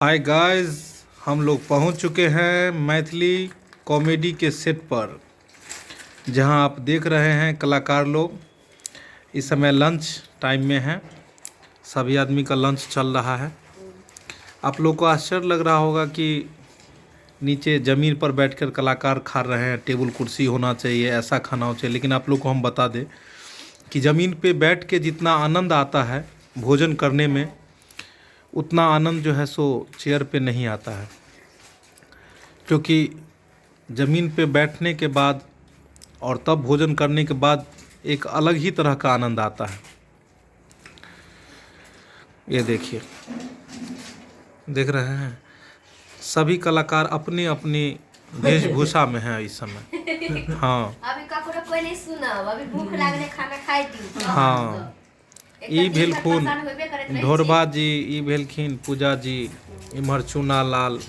Hi guys, हम लोग पहुंच चुके हैं मैथिली कॉमेडी के सेट पर, जहां आप देख रहे हैं कलाकार लोग इस समय लंच टाइम में हैं। सभी आदमी का लंच चल रहा है। आप लोग को आश्चर्य लग रहा होगा कि नीचे ज़मीन पर बैठकर कलाकार खा रहे हैं, टेबल कुर्सी होना चाहिए, ऐसा खाना होना चाहिए। लेकिन आप लोग को हम बता दें कि ज़मीन पे बैठ के जितना आनंद आता है भोजन करने में, उतना आनंद जो है सो चेयर पे नहीं आता है। क्योंकि ज़मीन पे बैठने के बाद और तब भोजन करने के बाद एक अलग ही तरह का आनंद आता है। ये देखिए, देख रहे हैं सभी कलाकार अपनी अपनी वेशभूषा में हैं इस समय। हाँ अभी ककरो कोई नहीं सुना, अभी भूख लागले खाना खाई दी। हाँ, ई भेलखुन ढोरबा जी, ई भेलखिन पूजा जी, इम्हर चूना लाल,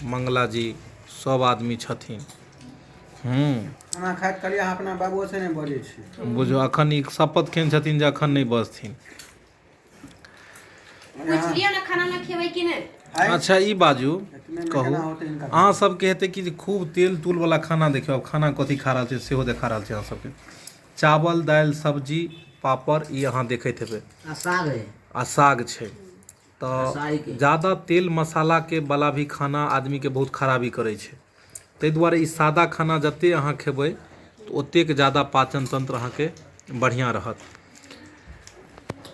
मंगला जी, सब आदमी छथिन। खाना खाइत कलिए अपना बाबू से नहीं बजे छी। बुझो अखन ई शपथ खेन छथिन जे अखन नहीं बजथिन। पूछ लियो ना खाना ना खेबै कि नहीं। अच्छा ई बाजू कहू, अहाँ सबके हेतै कि खूब तेल तूल वाला खाना देखियो। अब खाना कथी खा रहल छै सेहो देखा रहल छै अहाँ सबके। चावल दालि सब्जी पापड़ ई अहाँ देखैत हेबै, आ साग छै। तऽ ज़्यादा तेल मसाला के वाला भी खाना आदमी के बहुत खराबी करै छै। ताहि दुआरे ई सादा खाना जते अहाँ खेबै तऽ ओतेक ज़्यादा पाचन तंत्र अहाँके बढ़िया रहत।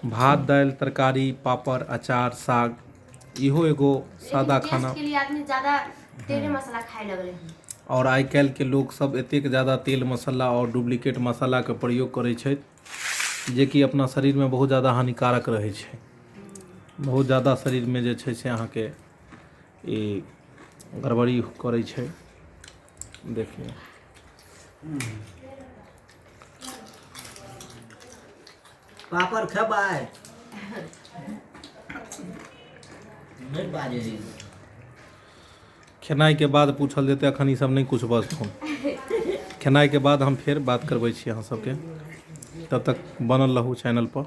भात दालि तरकारी पापड़ अचार साग, इहो एगो सादा खाना। के लिए आदमी ज्यादा तेल मसाला खाए लगले हैं। और आइ काल्हि के लोग सब एतेक ज़्यादा तेल मसाला और डुप्लीकेट मसाला के प्रयोग करै छथि जे कि अपना शरीर में बहुत ज़्यादा हानिकारक रहै छै। बहुत ज़्यादा शरीर में जे छै से अहाँके ई गड़बड़ी करै छै। देखिए पापड़ खेबै नहीं बाजे रे। खेनाई के बाद पूछल जेतै, अखन ई सब नहीं कुछ बजथुन। खेनाई के बाद हम फिर बात करबै छी अहाँ सबके। तब तक बनल रहू चैनल पर।